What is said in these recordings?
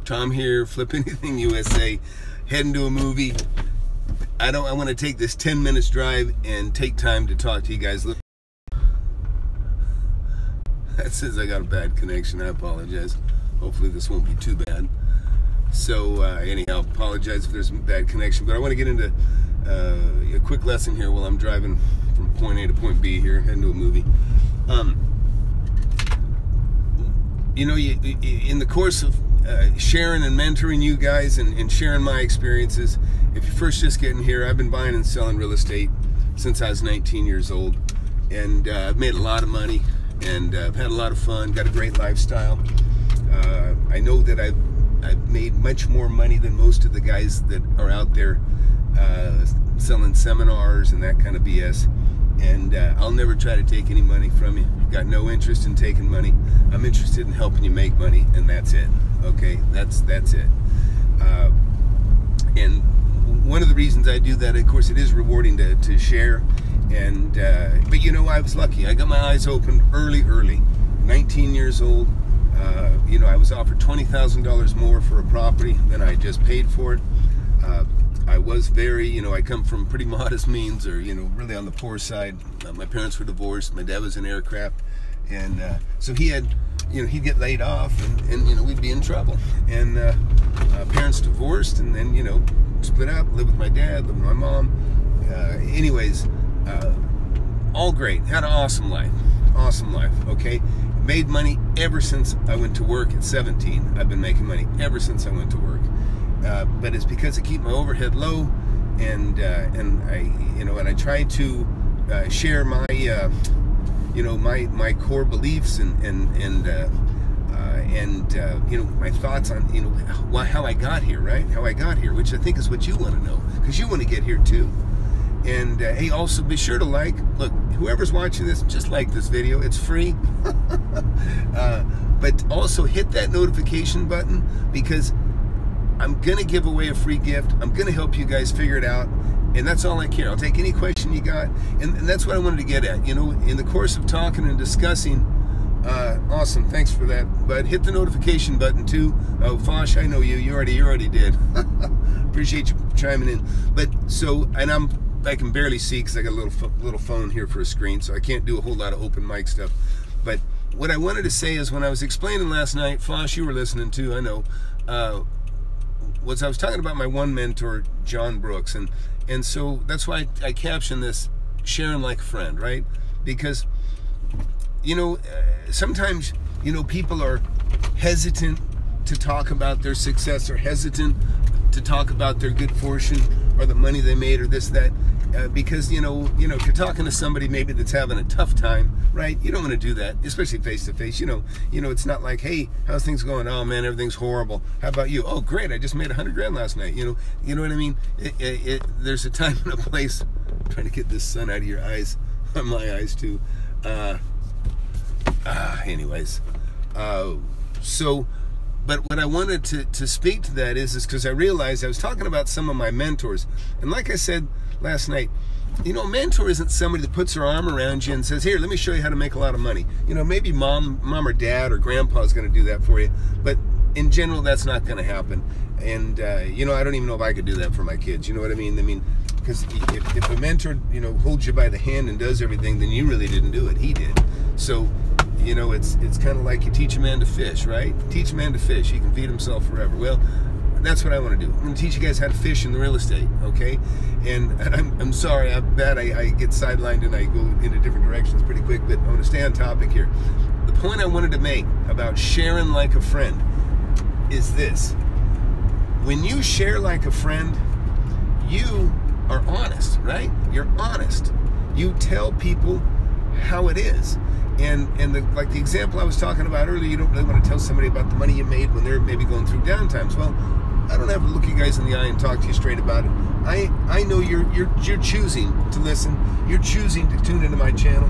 Tom here, Flip Anything USA, heading to a movie. I want to take this 10 minutes drive and take time to talk to you guys. That says I got a bad connection. I apologize. Hopefully this won't be too bad. So anyhow, apologize if there's a bad connection, but I want to get into a quick lesson here while I'm driving from point A to point B here, heading to a movie. You know, in the course of sharing and mentoring you guys and sharing my experiences, if you're first just getting here, I've been buying and selling real estate since I was 19 years old, and I've made a lot of money, and I've had a lot of fun, got a great lifestyle. I know that I've made much more money than most of the guys that are out there selling seminars and that kind of BS. And I'll never try to take any money from you. Got no interest in taking money. I'm interested in helping you make money, and that's it. Okay, that's it. And one of the reasons I do that, of course, it is rewarding to share. And but you know, I was lucky. I got my eyes opened early. 19 years old. You know, I was offered $20,000 more for a property than I just paid for it. I was very, you know, I come from pretty modest means, or, you know, really on the poor side. My parents were divorced. My dad was in aircraft. And so he had, you know, he'd get laid off, and you know, we'd be in trouble. And parents divorced, and then, you know, split up, lived with my dad, lived with my mom. Anyways, all great. Had an awesome life. Okay? Made money ever since I went to work at 17. I've been making money ever since I went to work. But it's because I keep my overhead low, and I, you know, and I try to share my, you know, my core beliefs and you know, my thoughts on, you know, how I got here, right? How I got here, which I think is what you want to know, because you want to get here too. And hey, also be sure to like. Look, whoever's watching this, just like this video. It's free. But also hit that notification button, because I'm going to give away a free gift. I'm going to help you guys figure it out. And that's all I care. I'll take any question you got. And that's what I wanted to get at. You know, in the course of talking and discussing, awesome, thanks for that. But hit the notification button too. Oh, Fosh, I know you. You already did. Appreciate you chiming in. But so, and I can barely see because I got a little phone here for a screen, so I can't do a whole lot of open mic stuff. But what I wanted to say is, when I was explaining last night, Fosh, you were listening too, I know, I was talking about my one mentor, John Brooks, and so that's why I captioned this sharing like a friend, right? Because, you know, sometimes, you know, people are hesitant to talk about their success, or hesitant to talk about their good fortune or the money they made or this, that, because, you know, if you're talking to somebody maybe that's having a tough time, right? You don't want to do that, especially face to face. You know, it's not like, hey, how's things going? Oh man, everything's horrible. How about you? Oh, great, I just made $100,000 last night. You know what I mean? There's a time and a place. I'm trying to get this sun out of your eyes, my eyes too. Anyways, so. But what I wanted to speak to that is because I realized I was talking about some of my mentors. And like I said last night, you know, a mentor isn't somebody that puts their arm around you and says, here, let me show you how to make a lot of money. You know, maybe mom or dad or grandpa is going to do that for you. But in general, that's not going to happen. And, you know, I don't even know if I could do that for my kids. You know what I mean? Because if a mentor, you know, holds you by the hand and does everything, then you really didn't do it. He did. So, you know, it's kind of like you teach a man to fish, right? Teach a man to fish, he can feed himself forever. Well, that's what I want to do. I'm going to teach you guys how to fish in the real estate, okay? And I'm sorry, I'm bad. I get sidelined and I go into different directions pretty quick, but I want to stay on topic here. The point I wanted to make about sharing like a friend is this. When you share like a friend, you are honest, right? You're honest. You tell people how it is. And like the example I was talking about earlier, you don't really want to tell somebody about the money you made when they're maybe going through down times. Well, I don't have to look you guys in the eye and talk to you straight about it. I know you're choosing to listen. You're choosing to tune into my channel,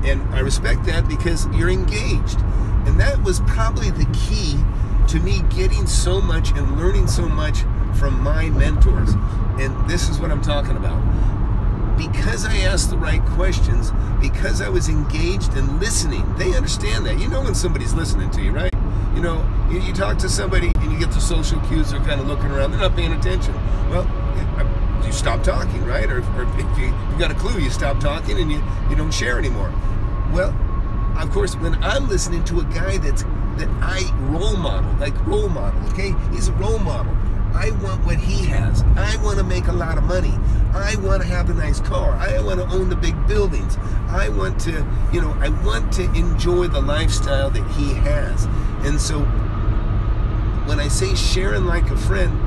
and I respect that because you're engaged. And that was probably the key to me getting so much and learning so much from my mentors. And this is what I'm talking about. Because I asked the right questions, because I was engaged and listening, they understand that. You know when somebody's listening to you, right? You know, you talk to somebody and you get the social cues, they're kind of looking around, they're not paying attention. Well, you stop talking, right? Or if you got a clue, you stop talking and you don't share anymore. Well, of course, when I'm listening to a guy that I role model, okay? He's a role model. I want what he has. I want to make a lot of money. I want to have a nice car. I want to own the big buildings. I want to, I want to enjoy the lifestyle that he has. And so when I say sharing like a friend,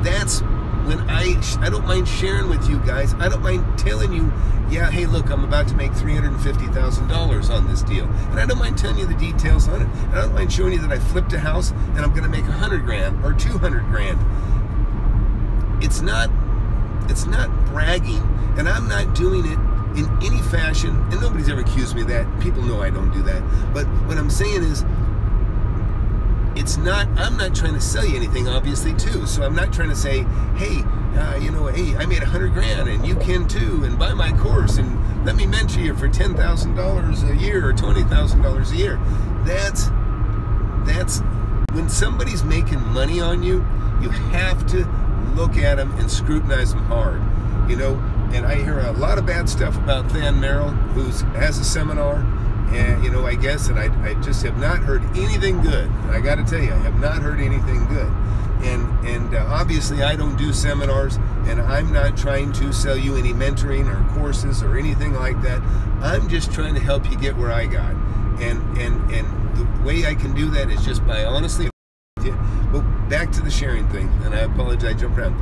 that's when I don't mind sharing with you guys. I don't mind telling you, yeah, hey, look, I'm about to make $350,000 on this deal. And I don't mind telling you the details on it. And I don't mind showing you that I flipped a house and I'm going to make $100,000 or $200,000. It's not bragging, and I'm not doing it in any fashion, and nobody's ever accused me of that. People know I don't do that. But what I'm saying is, I'm not trying to sell you anything, obviously, too. So I'm not trying to say, hey, hey, I made $100,000 and you can too, and buy my course and let me mentor you for $10,000 a year or $20,000 a year. That's when somebody's making money on you, you have to look at them and scrutinize them hard, And I hear a lot of bad stuff about Than Merrill, who has a seminar. And, I guess, and I just have not heard anything good. I got to tell you, I have not heard anything good. And obviously I don't do seminars, and I'm not trying to sell you any mentoring or courses or anything like that. I'm just trying to help you get where I got. And the way I can do that is just by honestly, but back to the sharing thing, and I apologize, I jumped around.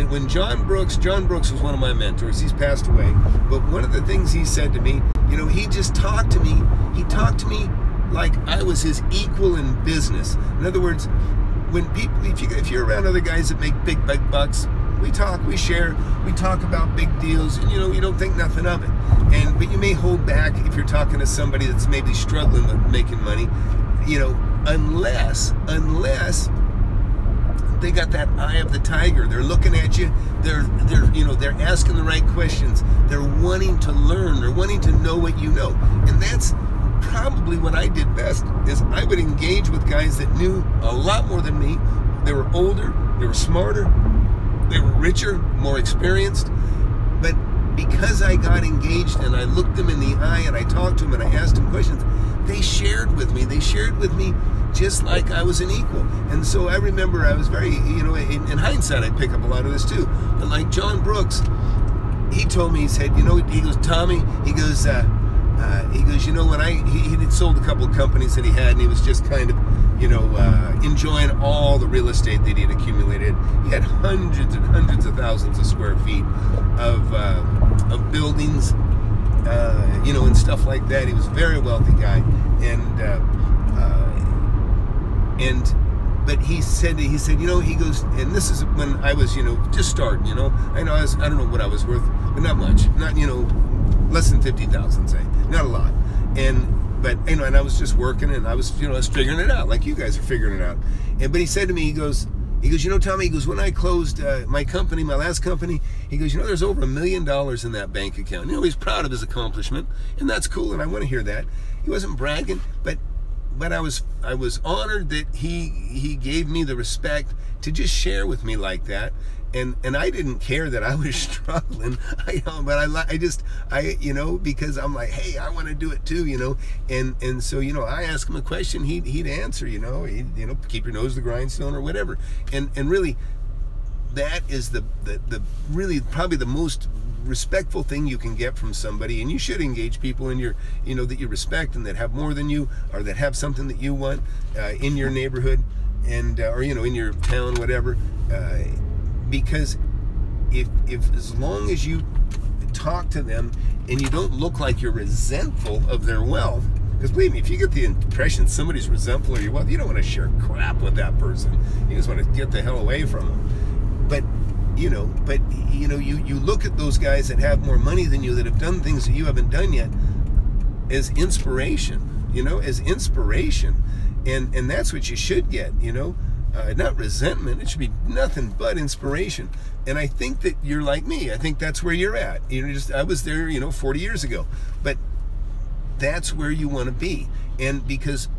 When John Brooks was one of my mentors. He's passed away, but one of the things he said to me, he just talked to me. He talked to me like I was his equal in business. In other words, when people, if you're around other guys that make big bucks, we talk, we share, we talk about big deals, and you don't think nothing of it. But you may hold back if you're talking to somebody that's maybe struggling with making money, unless they got that eye of the tiger. They're looking at you. They're asking the right questions. They're wanting to learn. They're wanting to know what you know. And that's probably what I did best, is I would engage with guys that knew a lot more than me. They were older. They were smarter. They were richer, more experienced. But because I got engaged and I looked them in the eye and I talked to them and I asked them questions, they shared with me. They shared with me just like I was an equal. And so I remember I was very, in hindsight, I pick up a lot of this too. But like John Brooks, he told me, he said, he goes, Tommy, he goes, when he had sold a couple of companies that he had, and he was just kind of, enjoying all the real estate that he had accumulated. He had hundreds and hundreds of thousands of square feet of buildings, and stuff like that. He was a very wealthy guy, but he said, he goes, and this is when I was, just starting, I don't know what I was worth, but not much, not, less than 50,000, say, not a lot. But I was just working, and I was, I was figuring it out, like you guys are figuring it out. But he said to me, he goes, Tommy, he goes, when I closed my company, my last company, he goes, there's over $1 million in that bank account. He's proud of his accomplishment, and that's cool, and I want to hear that. He wasn't bragging, but I was honored that he gave me the respect to just share with me like that. And I didn't care that I was struggling, because I'm like, hey, I want to do it too, and so, I asked him a question, he'd answer, he'd, keep your nose to the grindstone or whatever. And really, that is the really probably the most respectful thing you can get from somebody. And you should engage people in your, that you respect and that have more than you, or that have something that you want in your neighborhood, and or in your town, whatever. Because if as long as you talk to them and you don't look like you're resentful of their wealth, because believe me, if you get the impression somebody's resentful of your wealth, you don't want to share crap with that person. You just want to get the hell away from them. But you look at those guys that have more money than you, that have done things that you haven't done yet, as inspiration. As inspiration, and that's what you should get. Not resentment. It should be nothing but inspiration. And I think that you're like me. I think that's where you're at. I was there, 40 years ago. But that's where you want to be. And because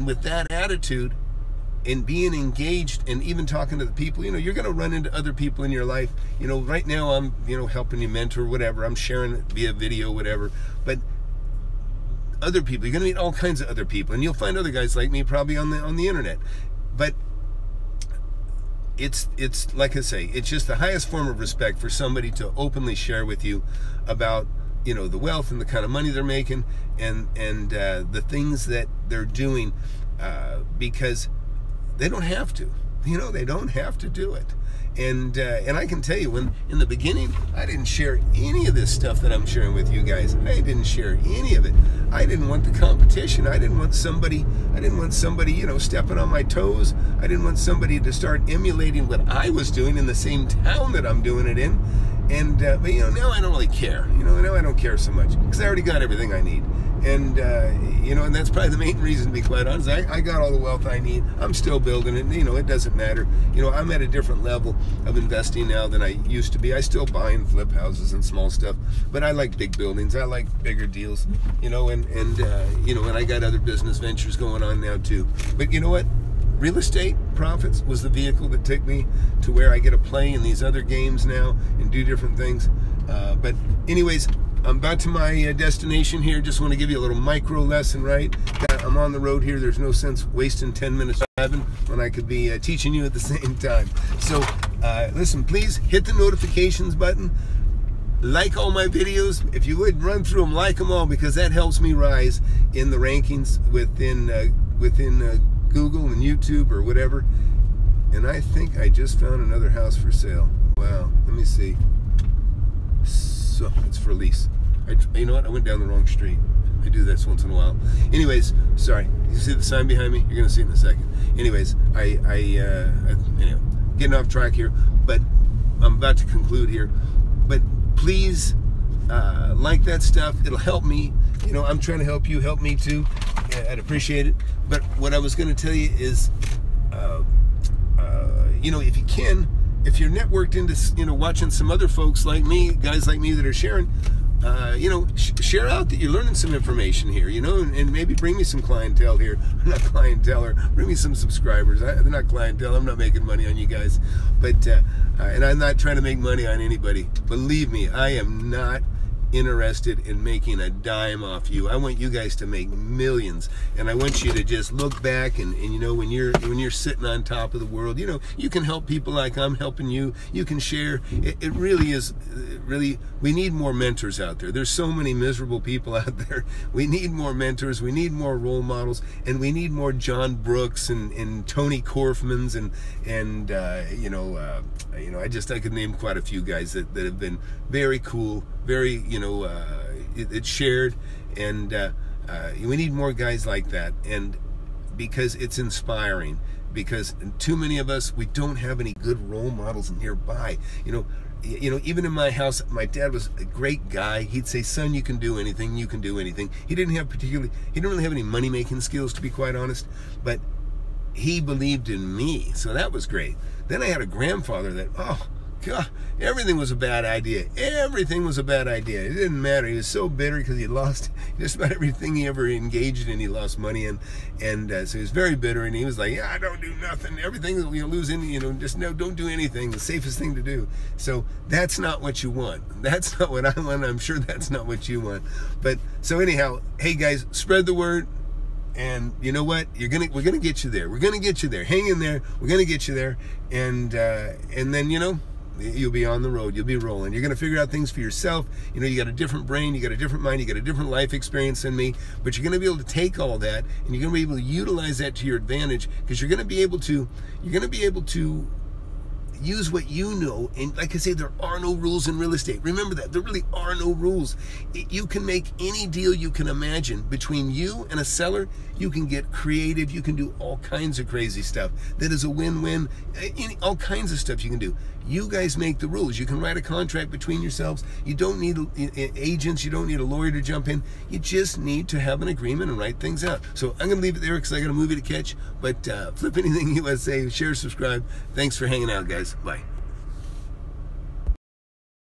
with that attitude, and being engaged, and even talking to the people, you're going to run into other people in your life. Right now I'm, helping you mentor, whatever. I'm sharing it via video, whatever. But other people, you're going to meet all kinds of other people, and you'll find other guys like me probably on the internet. But it's like I say, it's just the highest form of respect for somebody to openly share with you about the wealth and the kind of money they're making, and the things that they're doing, because they don't have to. They don't have to do it. And I can tell you, when in the beginning, I didn't share any of this stuff that I'm sharing with you guys. I didn't share any of it. I didn't want the competition. I didn't want somebody, stepping on my toes. I didn't want somebody to start emulating what I was doing in the same town that I'm doing it in. And but now I don't really care. Now I don't care so much, because I already got everything I need. And and that's probably the main reason, to be quite honest. I got all the wealth I need. I'm still building it. It doesn't matter. I'm at a different level of investing now than I used to be. I still buy and flip houses and small stuff, but I like big buildings. I like bigger deals. And I got other business ventures going on now too. But you know what? Real estate profits was the vehicle that took me to where I get to play in these other games now and do different things. But anyways, I'm about to my destination here. Just want to give you a little micro lesson, right? I'm on the road here. There's no sense wasting 10 minutes driving when I could be teaching you at the same time. So listen, please hit the notifications button. Like all my videos. If you would, run through them, like them all, because that helps me rise in the rankings within Google and YouTube or whatever. And I think I just found another house for sale. Wow, let me see. So it's for lease. You know what? I went down the wrong street. I do this once in a while. Anyways, sorry. You see the sign behind me? You're gonna see it in a second. Anyways, anyway, getting off track here, but I'm about to conclude here. But please, like that stuff. It'll help me. I'm trying to help you. Help me too. I'd appreciate it. But what I was going to tell you is, if you can, if you're networked into, watching some other folks like me, guys like me that are sharing, share out that you're learning some information here, and maybe bring me some clientele here. Not clientele, or bring me some subscribers. They're not clientele. I'm not making money on you guys. But, and I'm not trying to make money on anybody. Believe me, I am not interested in making a dime off you. I want you guys to make millions, and I want you to just look back and when you're sitting on top of the world, you can help people like I'm helping you. You can share. It really is we need more mentors out there. There's so many miserable people out there. We need more mentors. We need more role models, and we need more John Brooks and Tony Korfmans and I could name quite a few guys that have been very cool, very it's shared, and we need more guys like that, and because it's inspiring, because too many of us, we don't have any good role models nearby. Even in my house, my dad was a great guy. He'd say, son, you can do anything, you can do anything. He didn't really have any money making skills, to be quite honest, but he believed in me, so that was great. Then I had a grandfather that, oh God, everything was a bad idea. Everything was a bad idea. It didn't matter. He was so bitter because he lost just about everything he ever engaged in. He lost money in, and so he was very bitter. And he was like, "Yeah, I don't do nothing. Everything that we lose in, just no, don't do anything. The safest thing to do." So that's not what you want. That's not what I want. I'm sure that's not what you want. But so anyhow, hey guys, spread the word. And you know what? We're gonna get you there. We're gonna get you there. Hang in there. We're gonna get you there. And then you'll be on the road. You'll be rolling. You're going to figure out things for yourself. You got a different brain. You got a different mind. You got a different life experience than me. But you're going to be able to take all that, and you're going to be able to utilize that to your advantage, because you're going to be able to use what you know. And like I say, there are no rules in real estate. Remember that. There really are no rules. You can make any deal you can imagine. Between you and a seller, you can get creative. You can do all kinds of crazy stuff. That is a win-win. All kinds of stuff you can do. You guys make the rules. You can write a contract between yourselves. You don't need agents. You don't need a lawyer to jump in. You just need to have an agreement and write things out. So I'm going to leave it there because I got a movie to catch. But Flip Anything USA, share, subscribe. Thanks for hanging out, guys. Bye.